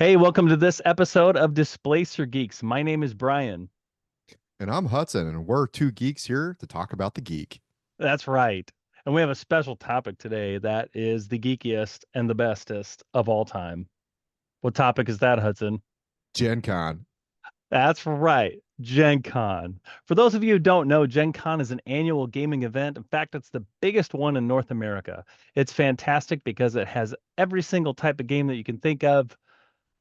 Hey, welcome to this episode of Displacer Geeks. My name is Brian. And I'm Hudson, and we're two geeks here to talk about the geek. That's right. And we have a special topic today that is the geekiest and the bestest of all time. What topic is that, Hudson? Gen Con. That's right, Gen Con. For those of you who don't know, Gen Con is an annual gaming event. In fact, it's the biggest one in North America. It's fantastic because it has every single type of game that you can think of,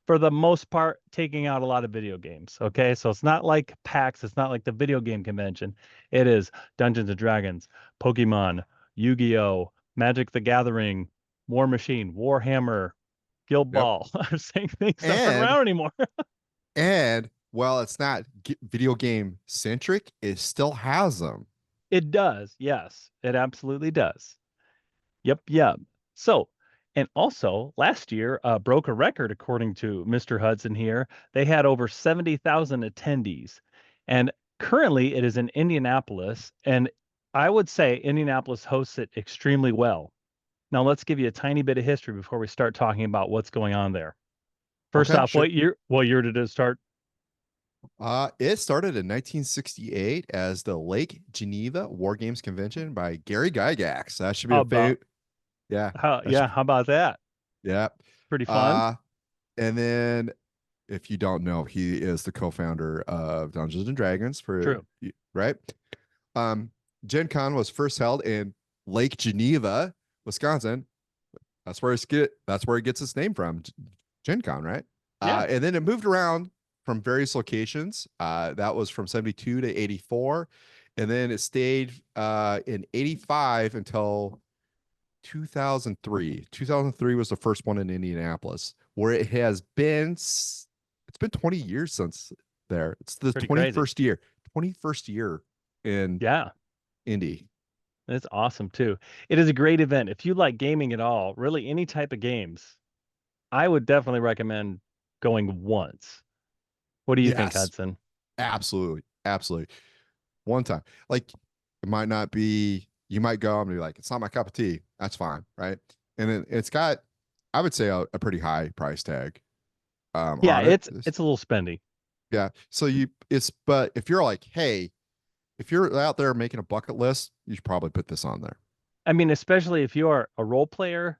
for the most part, taking out a lot of video games. Okay. So it's not like PAX, it's not like the video game convention. It is Dungeons and Dragons, Pokemon, Yu Gi Oh!, Magic the Gathering, War Machine, Warhammer, Guild Yep. Ball. I'm saying things that aren't And around anymore. while it's not video game centric, it still has them. It does. Yes, it absolutely does. Yep. Yep. So, and also last year broke a record according to Mr. Hudson here. They had over 70,000 attendees. And currently it is in Indianapolis. And I would say Indianapolis hosts it extremely well. Now let's give you a tiny bit of history before we start talking about what's going on there. First Okay, off, sure. what year did it start? It started in 1968 as the Lake Geneva War Games Convention by Gary Gygax. That should be How a about yeah. how That should yeah, be, how about that? yeah. Pretty fun. Uh, and then if you don't know, he is the co-founder of Dungeons and Dragons True. right. Um, Gen Con was first held in Lake Geneva, Wisconsin. That's where it gets its name from, Gen Con, right? Yeah. And then it moved around from various locations. That was from 72 to 84. And then it stayed in 85 until 2003. 2003 was the first one in Indianapolis, where it's been 20 years since there. It's the Pretty crazy. 21st year in Yeah. Indy. It's awesome too. It is a great event. If you like gaming at all, really any type of games, I would definitely recommend going once. What do you think, Yes, Hudson? absolutely. Absolutely. One time. Like it might not be, you might go and be like, it's not my cup of tea. That's fine. Right. And it's got, I would say, a pretty high price tag Yeah, on it. it's a little spendy. Yeah. But if you're like, hey, if you're out there making a bucket list, you should probably put this on there. I mean, especially if you are a role player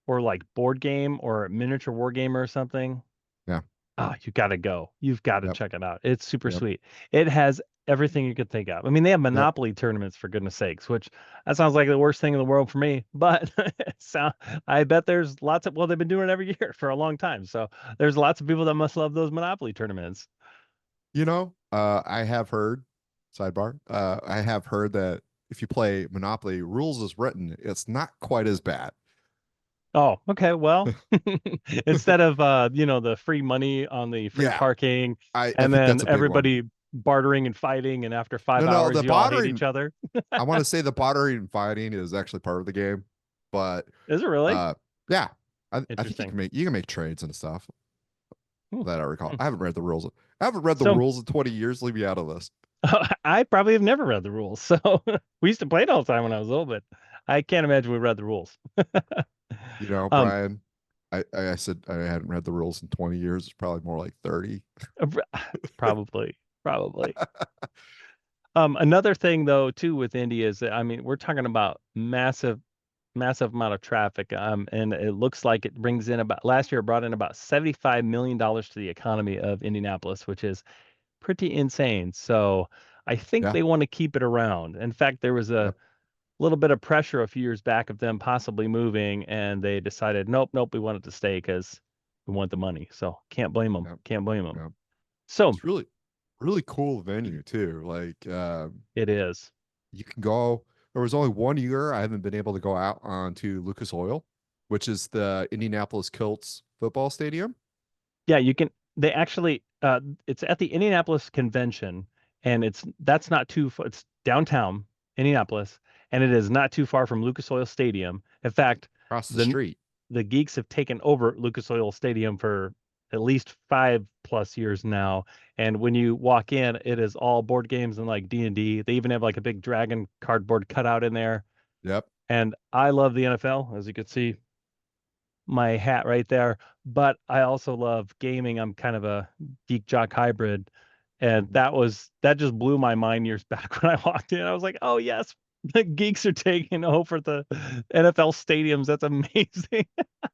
or like board game or a miniature war gamer or something. Yeah. Oh, you got to go. You've got to Yep. check it out. It's super Yep. sweet. It has everything you could think of. I mean, they have Yep. Monopoly tournaments for goodness sakes, which that sounds like the worst thing in the world for me. But so, I bet there's lots of, well, they've been doing it every year for a long time. So there's lots of people that must love those Monopoly tournaments. I have heard, sidebar, I have heard that if you play Monopoly rules as written, it's not quite as bad. Oh, okay. Well, instead of the free money on the free Yeah. parking I and think then that's a big one. everybody bartering and fighting, and after five No, hours the you all hate each bothering, other. I want to say the bothering and fighting is actually part of the game, but Is it really? uh, yeah, I think Interesting. you can make trades and stuff Hmm. that I recall. Hmm. I haven't read the rules. I haven't read the So rules in 20 years. Leave me out of this. I probably have never read the rules. So we used to play it all the time when I was little, but I can't imagine we read the rules. Um, Brian, I said I hadn't read the rules in 20 years. It's probably more like 30. probably, probably. Another thing though, too, with India is that, I mean, we're talking about massive amount of traffic. And it looks like it brings in about last year it brought in about $75 million to the economy of Indianapolis, which is pretty insane. So I think Yeah. they want to keep it around. In fact, there was a Yep. little bit of pressure a few years back of them possibly moving, and they decided, nope, nope, we want it to stay because we want the money. So can't blame them. Yep. Can't blame them. Yep. So It's really cool venue too. Like it is. you can go. There was only one year I haven't been able to go out onto Lucas Oil, which is the Indianapolis Colts football stadium. Yeah, you can. They actually, it's at the Indianapolis convention, and that's not too far. It's downtown Indianapolis, and it is not too far from Lucas Oil Stadium. In fact, Across the the street. the geeks have taken over Lucas Oil Stadium for at least 5+ years now. And when you walk in, it is all board games and like D&D. They even have like a big dragon cardboard cutout in there. Yep. And I love the NFL, as you can see. my hat right there. But I also love gaming. I'm kind of a geek jock hybrid. And Mhm. that just blew my mind years back when I walked in. I was like, oh yes, the geeks are taking over the NFL stadiums. That's amazing.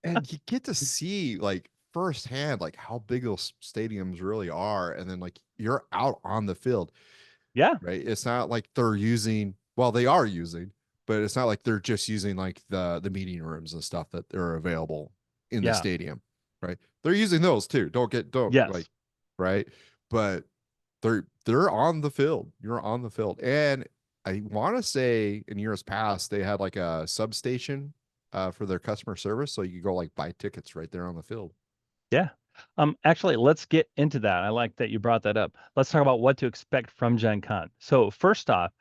And you get to see like firsthand like how big those stadiums really are, and then like you're out on the field, Yeah, right? It's not like they're using, well, they are using, but it's not like they're just using like the meeting rooms and stuff that are available in the yeah, stadium, right? They're using those too. Don't like, yes. right? But they're on the field. You're on the field. And I want to say in years past they had like a substation for their customer service, so you could go like buy tickets right there on the field. Yeah. Actually, let's get into that. I like that you brought that up. Let's talk about what to expect from Gen Con. So first off,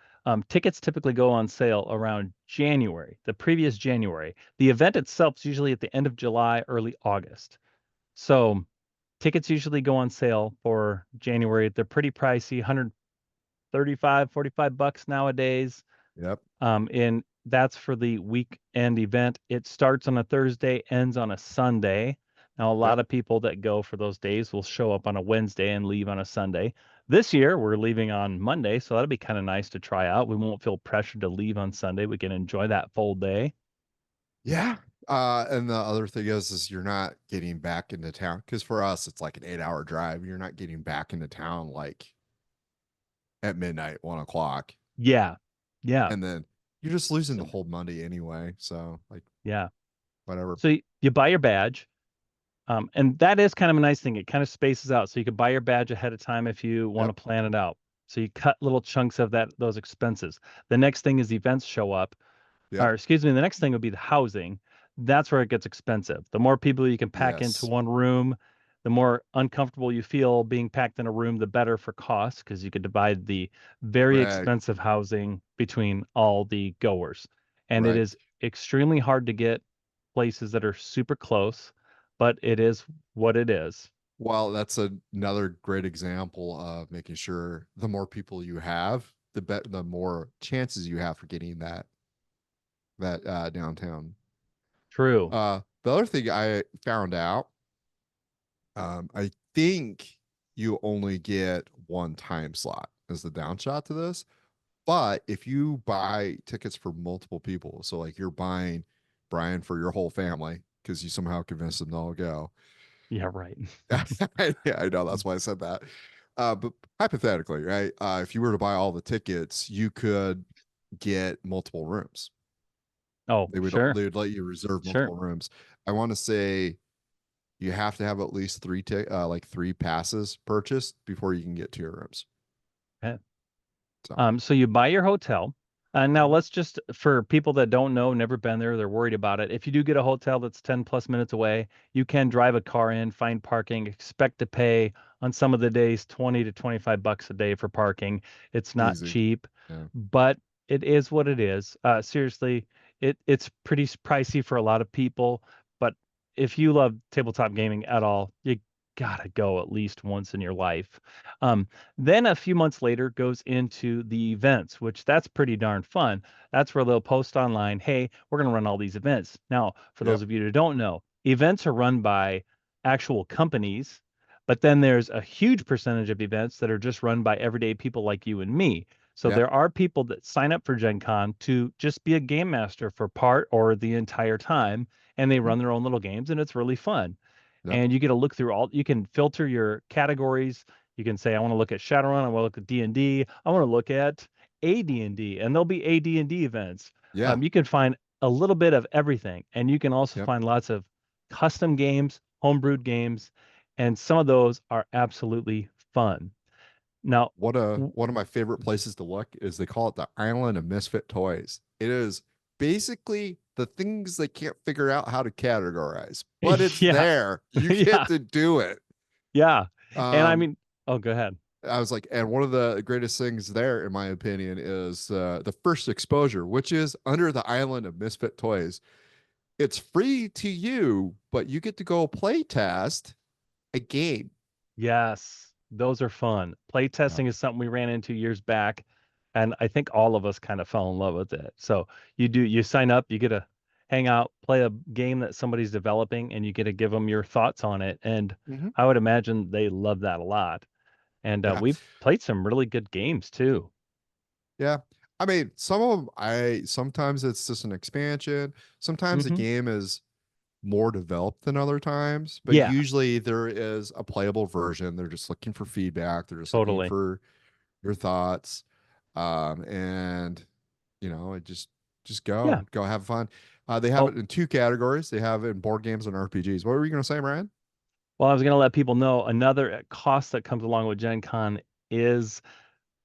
tickets typically go on sale around January, the previous January. The event itself is usually at the end of July, early August. So tickets usually go on sale for January. They're pretty pricey, 135, 45 bucks nowadays. Yep. And that's for the weekend event. It starts on a Thursday, ends on a Sunday. Now, a Yep. lot of people that go for those days will show up on a Wednesday and leave on a Sunday. This year, we're leaving on Monday, so that'll be kind of nice to try out. We won't feel pressured to leave on Sunday. We can enjoy that full day. Yeah. And the other thing is you're not getting back into town because for us it's like an 8 hour drive. You're not getting back into town like at midnight, 1 o'clock, Yeah. Yeah. and then you're just losing the So, whole Monday anyway. So like yeah. whatever. So you buy your badge. And that is kind of a nice thing. It kind of spaces out. So you could buy your badge ahead of time if you want Yep. to plan it out. So you cut little chunks of those expenses. The next thing is events show up, Yep. or excuse me, the next thing would be the housing. That's where it gets expensive. The more people you can pack into Yes. one room, the more uncomfortable you feel being packed in a room, the better for cost, because you could divide the very Right. expensive housing between all the goers. And it Right. is extremely hard to get places that are super close, but it is what it is. Well, that's another great example of making sure the more people you have, the more chances you have for getting that downtown. True. The other thing I found out, I think you only get one time slot as the downshot to this. But if you buy tickets for multiple people, so like you're buying Brian for your whole family because you somehow convinced them to all go. Yeah, right. Yeah, I know that's why I said that. But hypothetically, right? If you were to buy all the tickets, you could get multiple rooms. Oh, sure. They would let you reserve Sure. multiple rooms. I want to say you have to have at least like three passes purchased before you can get to your rooms. Okay. So So you buy your hotel. Now let's just, for people that don't know, never been there, they're worried about it. If you do get a hotel that's 10 plus minutes away, you can drive a car in, find parking, expect to pay on some of the days 20 to 25 bucks a day for parking. It's not easy. cheap, Yeah. but it is what it is. Seriously, it's pretty pricey for a lot of people, but if you love tabletop gaming at all, you gotta go at least once in your life. Um, then a few months later goes into the events, which that's pretty darn fun. That's where they'll post online, hey, we're going to run all these events. Now, for those Yep. of you who don't know, events are run by actual companies, but then there's a huge percentage of events that are just run by everyday people like you and me. So Yep. there are people that sign up for Gen Con to just be a game master for part or the entire time, and they Mhm. run their own little games, and it's really fun. Yep. And you get to look through all, you can filter your categories. You can say, I want to look at Shadowrun, I want to look at D&D, I want to look at AD&D, and there'll be AD&D events. Yeah. You can find a little bit of everything, and you can also Yep. find lots of custom games, homebrewed games, and some of those are absolutely fun. Now, One of my favorite places to look is they call it the Island of Misfit Toys. It is basically the things they can't figure out how to categorize, but it's yeah, there. You get yeah, to do it. yeah. And I Um, mean, oh, go ahead. I was like, and one of the greatest things there, in my opinion, is the first exposure, which is under the Island of Misfit Toys. It's free to you, but you get to go play test a game. Yes, those are fun. Yeah. Playtesting is something we ran into years back, and I think all of us kind of fell in love with it. So you sign up, you get hang out, play a game that somebody's developing, and you get to give them your thoughts on it. And Hmm. I would imagine they love that a lot. And Yeah. we've played some really good games too. Yeah. I mean, some of them, sometimes it's just an expansion. Sometimes the Hmm. game is more developed than other times, but Yeah, usually there is a playable version. They're just looking for feedback. They're just looking totally. for your thoughts. And just Yeah. go have fun. They have Oh, it in two categories. They have it in board games and RPGs. What were you going to say, Ryan? well, I was going to let people know another cost that comes along with Gen Con is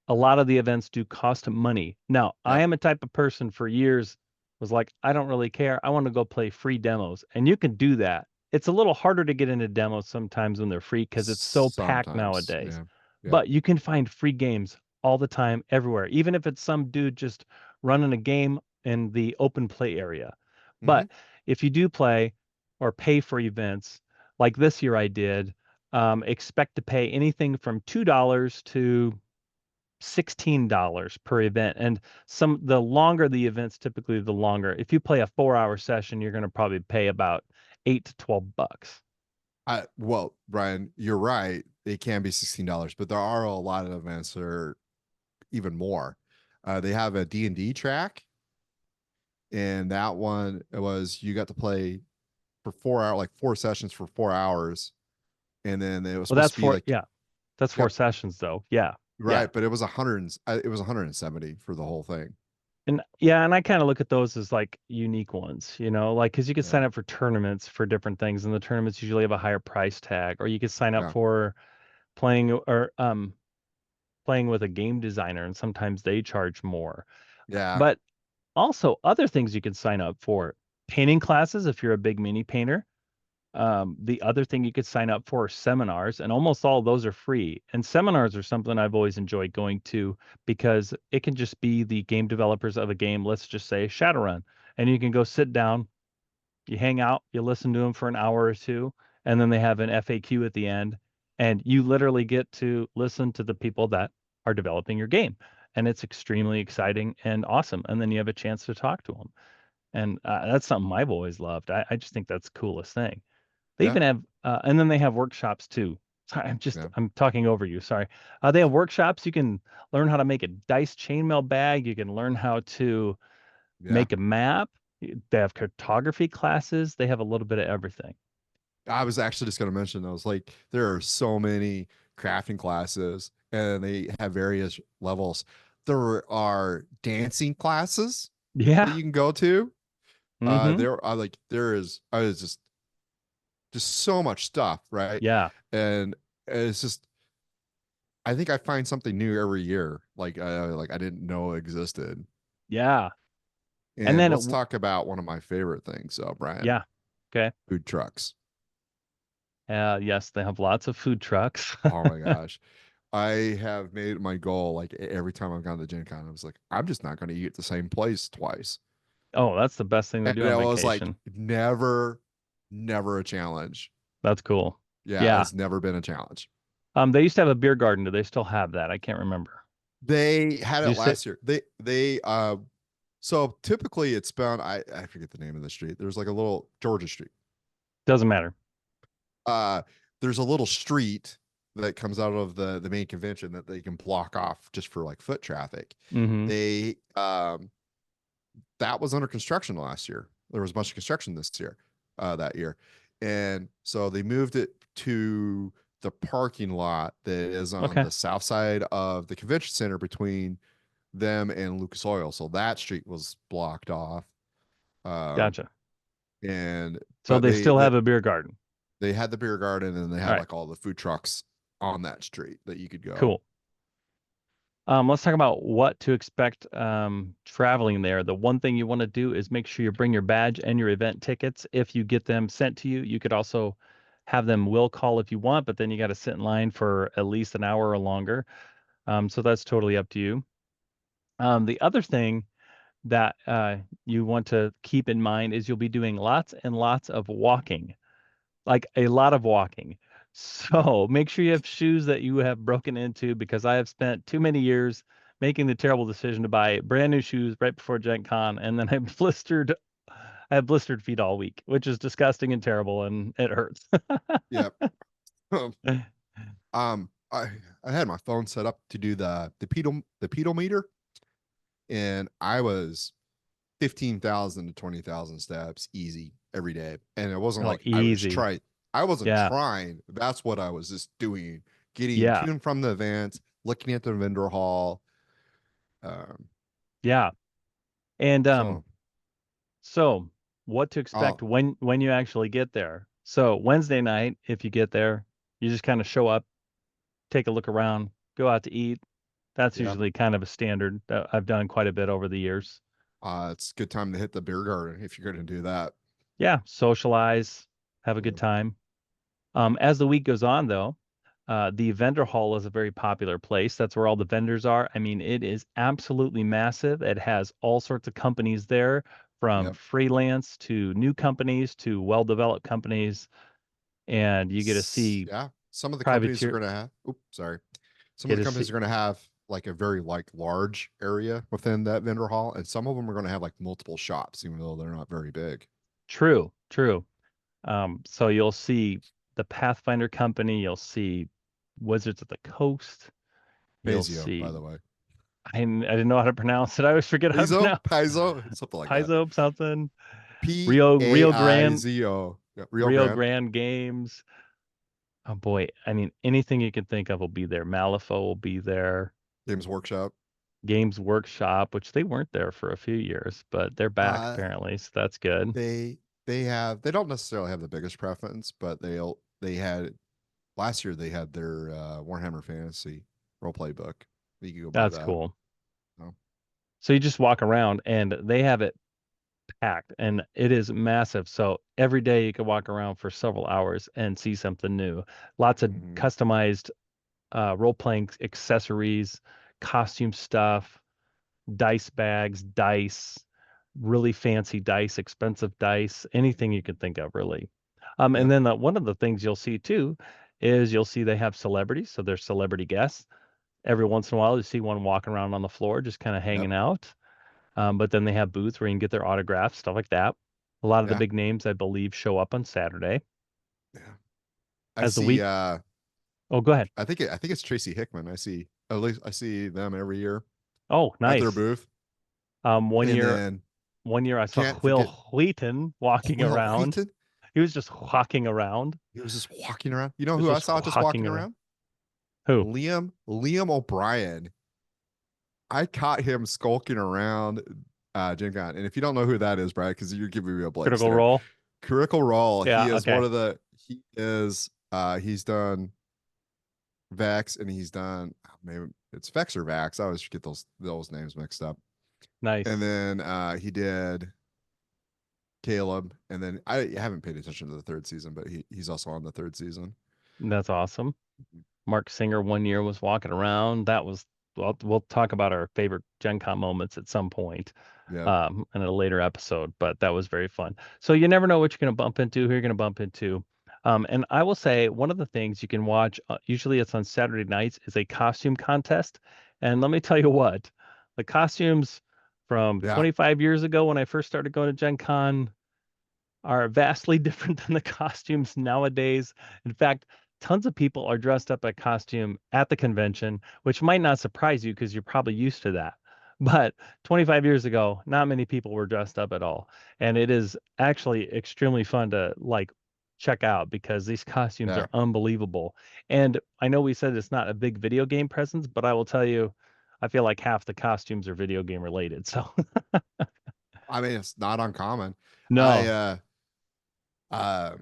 a lot of the events do cost money. Now, I Yep. am a type of person for years was like, I don't really care. I want to go play free demos. And you can do that. It's a little harder to get into demos sometimes when they're free because it's so packed Sometimes. nowadays. Yeah. Yep. But you can find free games all the time, everywhere, even if it's some dude just running a game in the open play area. Hmm. But if you do play or pay for events, like this year I did, expect to pay anything from $2 to $16 per event. And the longer the events, typically the longer. If you play a 4 hour session, you're going to probably pay about 8 to 12 bucks. Well, Brian, you're right. It can be $16, but there are a lot of events that are even more. They have a D&D track, and that one was you got to play for 4 hours, like four sessions for 4 hours, and then it was Well, supposed to be like, that's four yep, sessions though. Yeah. Yeah. right, but it was 100. It was 170 for the whole thing. And yeah, and I kind of look at those as like unique ones, like because you could Yeah, sign up for tournaments for different things, and the tournaments usually have a higher price tag, or you could sign up yeah, for playing with a game designer, and sometimes they charge more. yeah. But also other things you can sign up for, painting classes if you're a big mini painter. The other thing you could sign up for are seminars, and almost all of those are free. And seminars are something I've always enjoyed going to because it can just be the game developers of a game, let's just say Shadowrun, and you can go sit down, you hang out, you listen to them for an hour or two, and then they have an FAQ at the end, and you literally get to listen to the people that are developing your game. And it's extremely exciting and awesome. And then you have a chance to talk to them. And that's something I've always loved. I just think that's the coolest thing. They Yeah, even have, and then they have workshops too. Sorry, yeah, I'm talking over you. Sorry. They have workshops. You can learn how to make a dice chainmail bag. You can learn how to yeah. make a map. They have cartography classes. They have a little bit of everything. I was actually just going to mention those. Like, there are so many crafting classes, and they have various levels. There are dancing classes that Yeah. you can go to. Mm-hmm. There are like there is I was just so much stuff, right? Yeah. And it's just I think I find something new every year, like I didn't know existed. Yeah. And And then let's talk about one of my favorite things, Brian, yeah. Okay. food trucks. Yes, they have lots of food trucks. Oh my gosh. I have made it my goal, like every time I've gone to Gen Con, I was like, I'm just not going to eat at the same place twice. Oh, that's the best thing to And do on that was like vacation. never a challenge. That's cool. Yeah, Yeah. it's never been a challenge. They used to have a beer garden. Do they still have that? I can't remember. They had Did it you say? last year. They so typically it's found, I forget the name of the street. There's like a little Georgia Street. Doesn't matter. Uh there's a little street that comes out of the main convention that they can block off just for like foot traffic. Mm-hmm. They that was under construction last year. There was a bunch of construction this year, that year. And so they moved it to the parking lot that is on Okay. the south side of the convention center between them and Lucas Oil. So that street was blocked off. Um, Gotcha. and So but they they, still they have a beer garden. they had the beer garden, and they All had right. like all the food trucks on that street that you could go. Cool. Let's talk about what to expect traveling there. The one thing you want to do is make sure you bring your badge and your event tickets. If you get them sent to you, you could also have them will call if you want, but then you got to sit in line for at least an hour or longer. So that's totally up to you. The other thing that you want to keep in mind is you'll be doing lots and lots of walking, like a lot of walking. Yeah. So make sure you have shoes that you have broken into because I have spent too many years making the terrible decision to buy brand new shoes right before Gen Con, and then I blistered. I have blistered feet all week, which is disgusting and terrible, and it hurts. Yep. Um, I I had my phone set up to do the pedal meter, and I was 15,000 to 20,000 steps easy every day. And it wasn't Oh, like easy. I wasn't Yeah. trying. That's what I was just doing, getting Yeah. to and from the events, looking at the vendor hall. Um, Yeah. And so so what to I'll, expect when you actually get there. So Wednesday night, if you get there, you just kind of show up, take a look around, go out to eat. That's yeah, usually kind of a standard that I've done quite a bit over the years. it's a good time to hit the beer garden if you're going to do that. Yeah, socialize, have a good Yeah. time. As the week goes on, though, the vendor hall is a very popular place. That's where all the vendors are. I mean, it is absolutely massive. It has all sorts of companies there, from Yep. freelance to new companies to well-developed companies, and you get to see Yeah. Some of the companies are privateer. going to have, oops, sorry. Some of Get the to companies see are going to have like a very like large area within that vendor hall, and some of them are going to have like multiple shops, even though they're not very big. true, true. So you'll see the Pathfinder company. You'll see Wizards of the Coast. You'll Paizo, by see. the way. I didn't know how to pronounce it. I always forget how to Paizo, pronounce Paizo, something like that. Paizo something. P A Rio I Grande, Z O. Yeah, Rio Rio Grande Grande Games. Oh boy, I mean anything you can think of will be there. Malifaux will be there. Games Workshop. Games Workshop, which they weren't there for a few years, but they're back Uh, apparently, so that's good. they don't necessarily have the biggest preference, but they had last year they had their Warhammer Fantasy role play book. You can go buy That's that. cool. So, So you just walk around and they have it packed and it is massive. So every day you can walk around for several hours and see something new. Lots of mhm. customized role-playing accessories, costume stuff, dice bags, dice, really fancy dice, expensive dice, anything you can think of, really. And Yep. then one of the things you'll see too is you'll see they have celebrities, so there's celebrity guests. Every once in a while, you see one walking around on the floor, just kind of Yep. hanging out. But then they have booths where you can get their autographs, stuff like that. A lot of the Yeah. big names, I believe, show up on Saturday. Yeah. I As the see week, oh, go ahead. I think it's Tracy Hickman. I see at least I see them every year Oh, at their nice. booth. Um, one And year, then one year I saw can't Will forget Wheaton walking Will around. Wheaton. He was just walking around. He was just walking around. You know He was who I just saw just walking walking around. around? Who? Liam O'Brien. I caught him skulking around Gen Con. And if you don't know who that is, Brad, because you're giving me a blank Critical stare. Role. Critical Role. He Yeah. is Okay. one of the he's done Vex and he's done maybe it's Vex or Vax. I always get those names mixed up. And Nice. then he did Caleb. And then I haven't paid attention to the third season, but he's also on the third season. That's awesome. Mark Singer one year was walking around. That was, well, we'll talk about our favorite Gen Con moments at some point Yeah. in a later episode, but that was very fun. So you never know what you're going to bump into, who you're going to bump into. And I will say one of the things you can watch, usually it's on Saturday nights, is a costume contest. And let me tell you what, the costumes from Yeah. 25 years ago when I first started going to Gen Con are vastly different than the costumes nowadays. In fact, tons of people are dressed up a costume at the convention, which might not surprise you because you're probably used to that. But 25 years ago, not many people were dressed up at all. And it is actually extremely fun to like check out because these costumes Yeah. are unbelievable. And I know we said it's not a big video game presence, but I will tell you, I feel like half the costumes are video game related. So I mean, it's not uncommon. I no. uh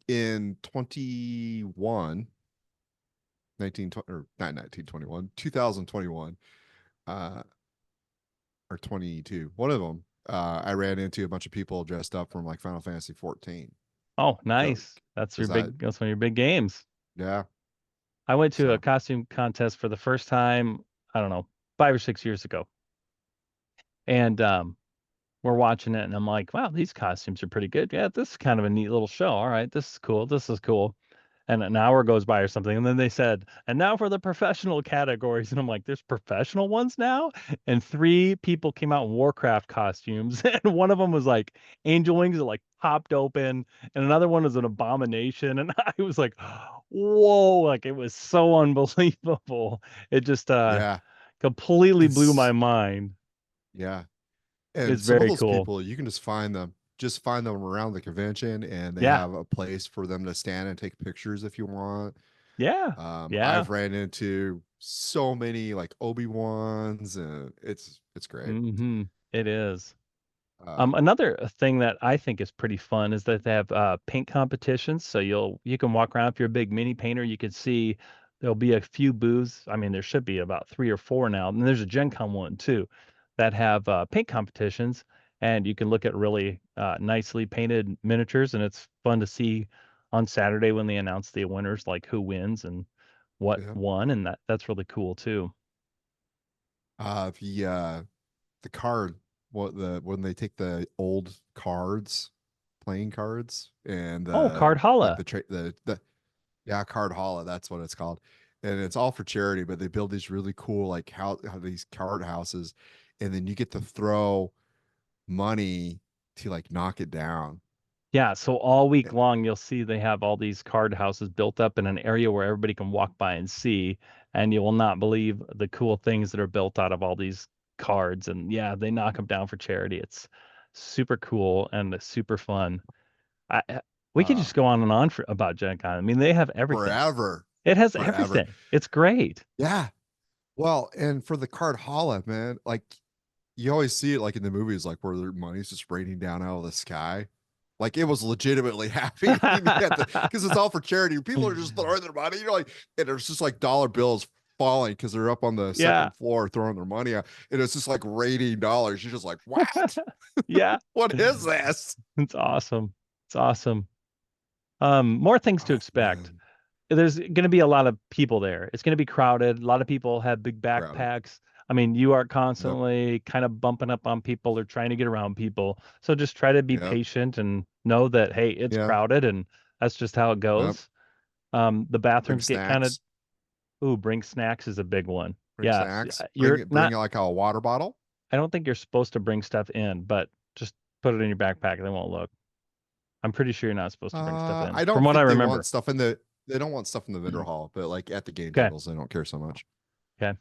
in 1920 or not 1921, 2021, uh or 22, one of them, I ran into a bunch of people dressed up from like Final Fantasy 14. Oh, So nice. because I That's one of your big games. yeah, I went to a so costume contest for the first time, I don't know, 5 or 6 years ago. And we're watching it and I'm like, wow, these costumes are pretty good. Yeah, this is kind of a neat little show. All right, this is cool. This is cool. and an hour goes by or something, and then they said, and now for the professional categories, and I'm like, there's professional ones now, and three people came out in Warcraft costumes, and one of them was like angel wings that like popped open, and another one was an abomination, and I was like, whoa, like it was so unbelievable. It just Yeah. completely blew my It's mind. yeah. It's And some of very those cool. people, you can just find them around the convention, and they Yeah, have a place for them to stand and take pictures if you want. yeah, yeah. I've ran into so many like Obi-Wans, and it's great. It is. Uh, Another thing that I think is pretty fun is that they have paint competitions. So you can walk around if you're a big mini painter. You can see there'll be a few booths. I mean, there should be about three or four now. And there's a Gen Con one too that have paint competitions, and you can look at really nicely painted miniatures. And it's fun to see on Saturday when they announce the winners, like who wins and what yeah. won, and that's really cool too. Uh, the uh, the card, what the when they take the old cards, playing cards, and Oh, Card like Holla. the yeah, card holla, that's what it's called. And it's all for charity, but they build these really cool like how these card houses, and then you get to throw money to like knock it down. Yeah, so all Eh, week long you'll see they have all these card houses built up in an area where everybody can walk by and see, and you will not believe the cool things that are built out of all these cards. And yeah, they knock them down for charity. It's super cool and it's super fun. We could Uh, just go on and on for about Gen Con. I mean, they have everything. forever, It has forever. everything. It's great. Yeah. Well, and for the card holla, man, like you always see it like in the movies, like where their money's just raining down out of the sky. Like it was legitimately happening at the because it's all for charity. People are just throwing their money, like, and there's just like dollar bills falling because they're up on the Yeah. second floor throwing their money out, and it's just like raining dollars. You're just like, what? Yeah. What is this? It's awesome. It's awesome. More things to Oh expect. man, There's going to be a lot of people there. It's going to be crowded. A lot of people have big crowded. backpacks. I mean, you are Yep, constantly kind of bumping up on people or trying to get around people. So just try to be yep, patient and know that, hey, it's yeah, crowded and that's just how it yep. goes. The Bring bathrooms get kind of, snacks. ooh, bring snacks is a big one. Bring Yeah, snacks. you're Bring not, like a water bottle. I don't think you're supposed to bring stuff in, but just put it in your backpack. They won't look. I'm pretty sure you're not supposed to bring stuff in, I from don't what I think they want remember. stuff in the they don't want stuff in the vendor hall, but like at the game Okay. tables, they don't care so much. Okay.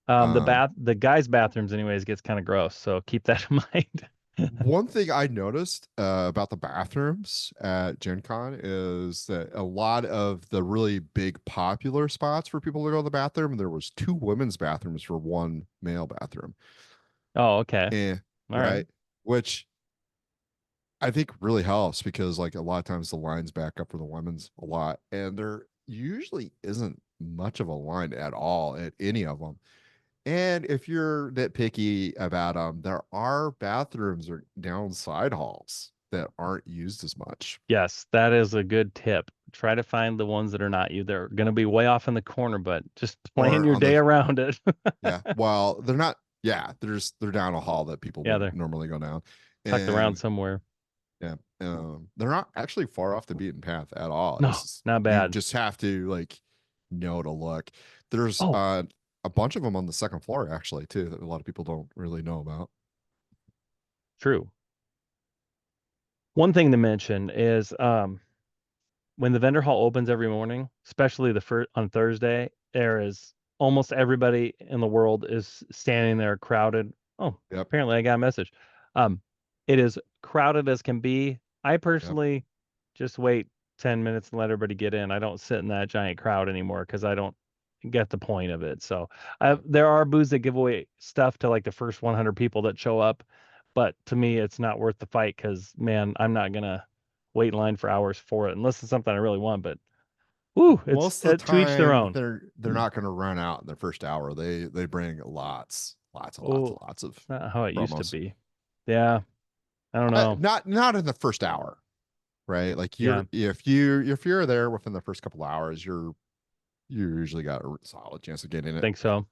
Um, The guys' bathrooms, anyways, gets kind of gross. So keep that in mind. One thing I noticed about the bathrooms at Gen Con is that a lot of the really big popular spots for people to go to the bathroom, there was two women's bathrooms for one male bathroom. Oh, okay. And All right. right, which I think really helps because like a lot of times the lines back up for the women's a lot, and there usually isn't much of a line at all at any of them. And if you're nitpicky about them, there are bathrooms or down side halls that aren't used as much. Yes, that is a good tip. Try to find the ones that are not you. They're going to be way off in the corner, but just plan Or your on day the around it. yeah, well, they're not, yeah, they're down a hall that people Yeah, wouldn't they're normally go down. tucked around And somewhere. yeah, they're not actually far off the beaten path at all. No, It's just, not you bad. just have to like know to look. There's Oh, a bunch of them on the second floor actually too that a lot of people don't really know about. true. One thing to mention is when the vendor hall opens every morning, especially the first on Thursday, there is almost everybody in the world is standing there crowded. Oh, Yep, apparently I got a message. Um, it is crowded as can be. I yep. personally just wait 10 minutes and let everybody get in. I don't sit in that giant crowd anymore because I don't get the point of it. So there are booths that give away stuff to like the first 100 people that show up, but to me, it's not worth the fight because man, I'm not gonna wait in line for hours for it unless it's something I really want. But woo, it's Most of the to each their time own. they're not going to run out in the first hour. They bring Oh, lots of it's not how it used to promos. be. Yeah, I don't know. Not in the first hour, right? Like Yeah, if you're there within the first couple hours, you usually got a solid chance of getting it. think so.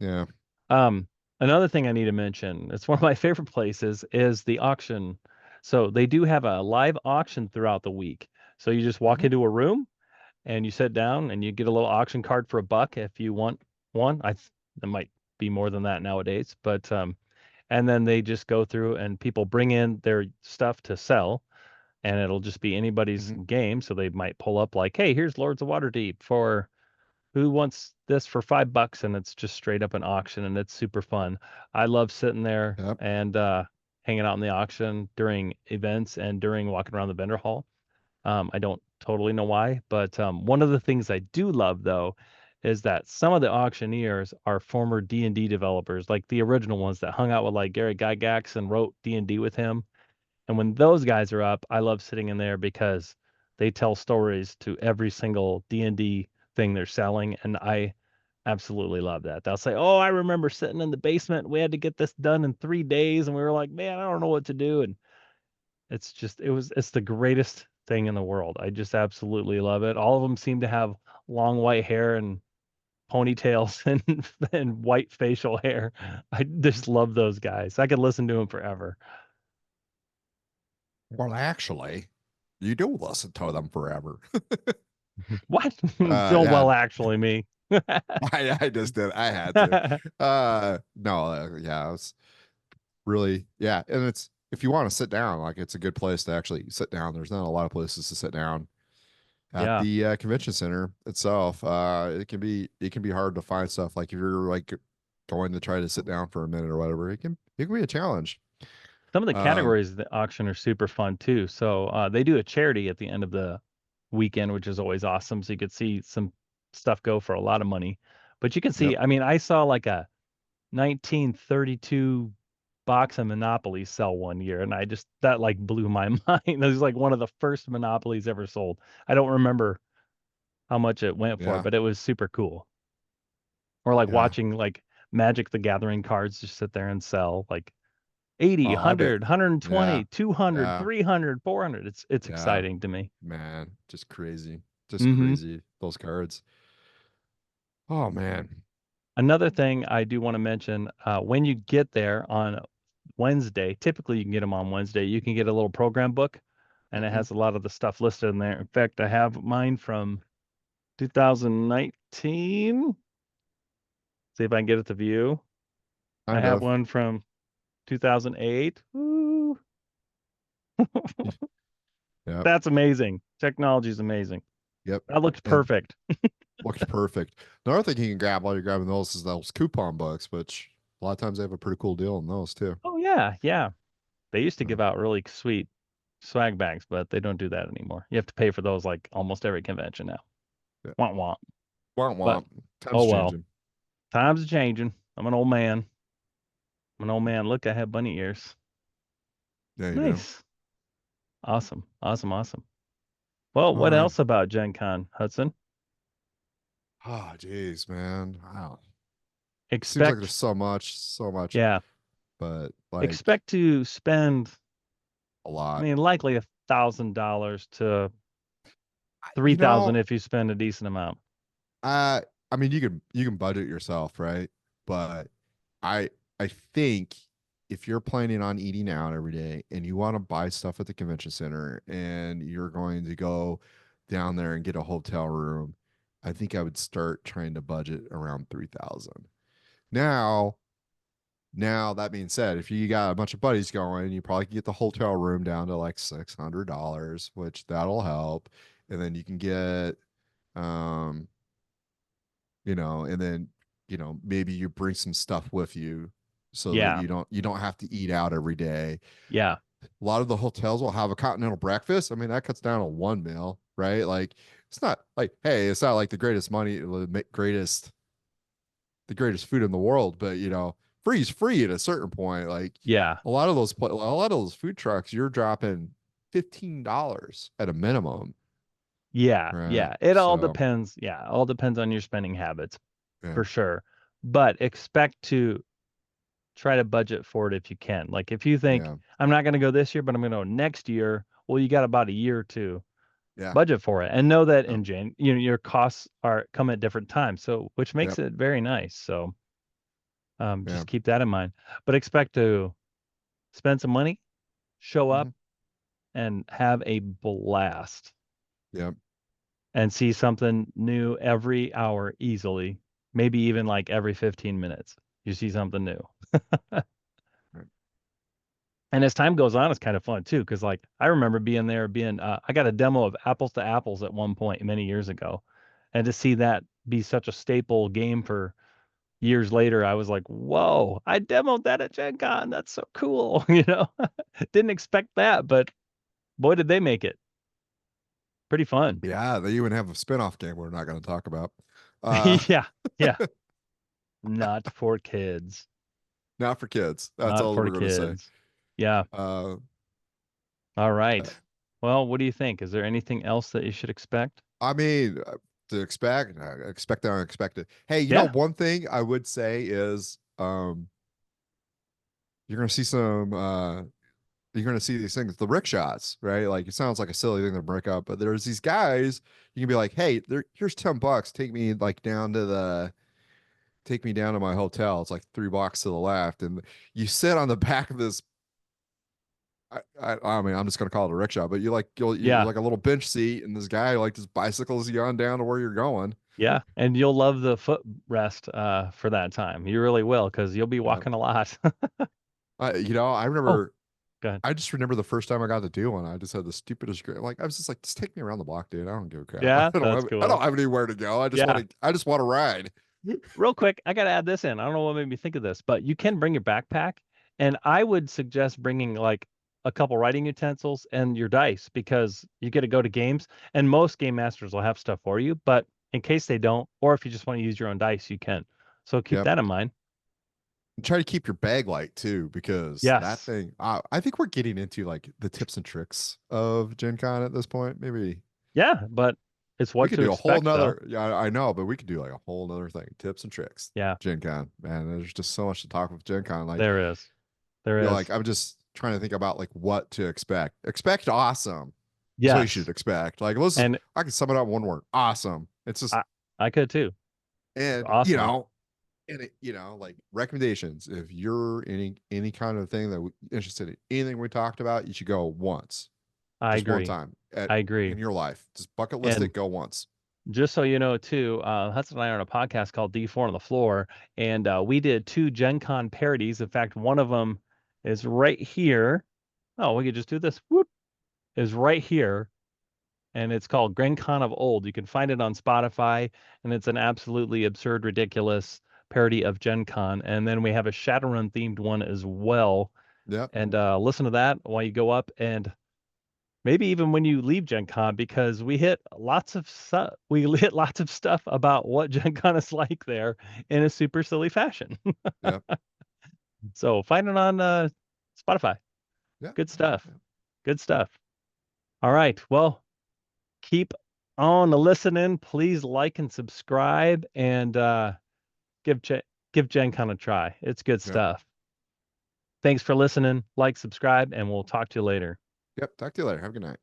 Yeah. Um, Another thing I need to mention, it's one of my favorite places, is the auction. So they do have a live auction throughout the week. So you just walk Hmm. into a room. and you sit down and you get a little auction card for $1 if you want one. It might be more than that nowadays, but and then they just go through and people bring in their stuff to sell, and it'll just be anybody's Hmm. game. So they might pull up like, hey, here's Lords of Waterdeep for who wants this for $5, and it's just straight up an auction, and it's super fun. I love sitting there Yep. and hanging out in the auction during events and during walking around the vendor hall. I don't totally know why, but one of the things I do love though is that some of the auctioneers are former D&D developers, like the original ones that hung out with like Gary Gygax and wrote D&D with him. And when those guys are up, I love sitting in there because they tell stories to every single D&D thing they're selling, and I absolutely love that. They'll say, "Oh, I remember sitting in the basement. We had to get this done in 3 days, and we were like, man, I don't know what to do." And it's the greatest thing in the world. I just absolutely love it. All of them seem to have long white hair and ponytails and white facial hair. I just love those guys. I could listen to them forever. Well, actually, you do listen to them forever. What? Don't Yeah, well actually me. I just did. I had to. No, yeah, it's really, yeah. And it's, if you want to sit down, like it's a good place to actually sit down. There's not a lot of places to sit down at Yeah. the convention center itself. It can be hard to find stuff. Like if you're like going to try to sit down for a minute or whatever, it can be a challenge. Some of the Um, categories of the auction are super fun too. So they do a charity at the end of the weekend, which is always awesome. So you could see some stuff go for a lot of money. But you can yep. see, I mean, I saw like a 1932 box of Monopoly sell one year, and that like blew my mind. It was like one of the first Monopolies ever sold. I don't remember how much it went for, Yeah. but it was super cool. Or like Yeah. watching like Magic the Gathering cards just sit there and sell like 80, Oh, I bet. 100, Yeah. 120, 200, Yeah. 300, 400. It's Yeah. exciting to me. Man, just crazy. Just Hmm. crazy. Those cards. Oh man. Another thing I do want to mention, when you get there on Wednesday, typically you can get them on Wednesday, you can get a little program book and it Hmm. has a lot of the stuff listed in there. In fact, I have mine from 2019. See if I can get it to view. I Kind have of. one from 2008. Woo. Yep. That's amazing. Technology is amazing. Yep. That looks And perfect. looks perfect. Another thing you can grab while you're grabbing those is those coupon books, which a lot of times they have a pretty cool deal on those too. Oh yeah, yeah. They used to So, give out really sweet swag bags, but they don't do that anymore. You have to pay for those like almost every convention now. yeah. Want want. Womp But womp. Time's oh well. changing. Times are changing. I'm an old man. I'm an old man. Look, I have bunny ears. Yeah, you do. Nice. Awesome. Awesome. Awesome. Well, All what right. else about Gen Con, Hudson? Oh, geez, man. Wow. Seems like there's Expect, so much, yeah, but like expect to spend, a I lot. mean, likely $1,000 to You 3,000 know, if you spend a decent amount. uh, I mean, you can budget yourself, right? But I I think if you're planning on eating out every day and you want to buy stuff at the convention center and you're going to go down there and get a hotel room, I think I would start trying to budget around 3,000. Now, now that being said, if you got a bunch of buddies going, you probably can get the hotel room down to like $600, which that'll help. And then you can get um and then maybe you bring some stuff with you so that Yeah. you don't have to eat out every day. Yeah. A lot of the hotels will have a continental breakfast. I mean, that cuts down to one meal, right? Like it's not like, hey, it's not like the greatest money, the greatest food in the world, but free is free at a certain point. Like Yeah. a lot of those food trucks, you're dropping $15 at a minimum, Yeah. right? Yeah. It all So depends. Yeah. It all depends on your spending habits yeah. for sure. But expect to try to budget for it if you can. Like if you think Yeah. I'm not going to go this year, but I'm going to go next year, well, you got about a year to Yeah. budget for it and know that Yep. in your costs are come at different times. So which makes Yep. it very nice. So Yeah. just keep that in mind. But expect to spend some money, show Hmm. up, and have a blast. Yep. and see something new every hour easily. Maybe even like every 15 minutes. You see something new. Right. And as time goes on, it's kind of fun too, because like I remember being there, I got a demo of Apples to Apples at one point many years ago, and to see that be such a staple game for years later, I was like, whoa, I demoed that at Gen Con. That's so cool. Didn't expect that, but boy, did they make it. Pretty fun. Yeah, they even have a spin-off game we're not going to talk about. Uh, Yeah, yeah. Not for kids. not for kids. That's Not all for we're going to say. kids. Yeah. Uh, All uh, right. Well, what do you think? Is there anything else that you should expect? I mean, to expect the unexpected. Hey, Yeah. one thing I would say is, you're going to see you're going to see these things, the rickshaws, right? Like it sounds like a silly thing to break up, but there's these guys. You can be like, hey, here's $10. Take me down to my hotel. It's like 3 blocks to the left, and you sit on the back of this. I mean, I'm just gonna call it a rickshaw, but you're Yeah. like a little bench seat, and this guy like just bicycles you on down to where you're going. Yeah. And you'll love the footrest for that time. You really will, because you'll be Yeah. walking a lot. I Oh, remember. go ahead. I just remember the first time I got to do one. I just had the stupidest. Like I was just like, just take me around the block, dude. I don't give a crap. Yeah, that's I cool. don't have anywhere to go. Yeah. I just want to ride. Real quick, I gotta add this in. I don't know what made me think of this, but you can bring your backpack, and I would suggest bringing like a couple writing utensils and your dice because you get to go to games, and most game masters will have stuff for you. But in case they don't, or if you just want to use your own dice, you can. So keep Yep. that in mind. And try to keep your bag light too, because that Yes. thing. I think we're getting into like the tips and tricks of Gen Con at this point. Maybe Yeah, but it's we what could to do a whole expect, though. nother. Yeah, I know, but we could do like a whole nother thing. Tips and tricks. Yeah, Gen Con, man. There's just so much to talk with Gen Con. Like, there is. There is. I'm just trying to think about like what to expect. Expect awesome. That's what you should Yes. expect. Like, And I can sum it up in one word. Awesome. It's just, I, I could too. and Awesome. like recommendations. If you're any kind of thing that interested in anything we talked about, you should go once, I just one agree. time I in agree. your life. Just bucket list And it, go once. just so you know, too, Hudson and I are on a podcast called D4 on the Floor, and we did two Gen Con parodies. In fact, one of them is right here. Oh, we could just do this. Whoop, is right here, and it's called Gen Con of Old. You can find it on Spotify, and it's an absolutely absurd, ridiculous parody of Gen Con. And then we have a Shadowrun themed one as well. Yep. And listen to that while you go up, and maybe even when you leave Gen Con, because we hit lots of stuff. We hit lots of stuff about what Gen Con is like there in a super silly fashion. Yep. So find it on Spotify. Yeah. Good Yeah. stuff. Yeah. Good stuff. All right. Well, keep on listening. Please like and subscribe, and give Gen Con a try. It's good Yep. stuff. Thanks for listening. Like, subscribe, and we'll talk to you later. Yep. Talk to you later. Have a good night.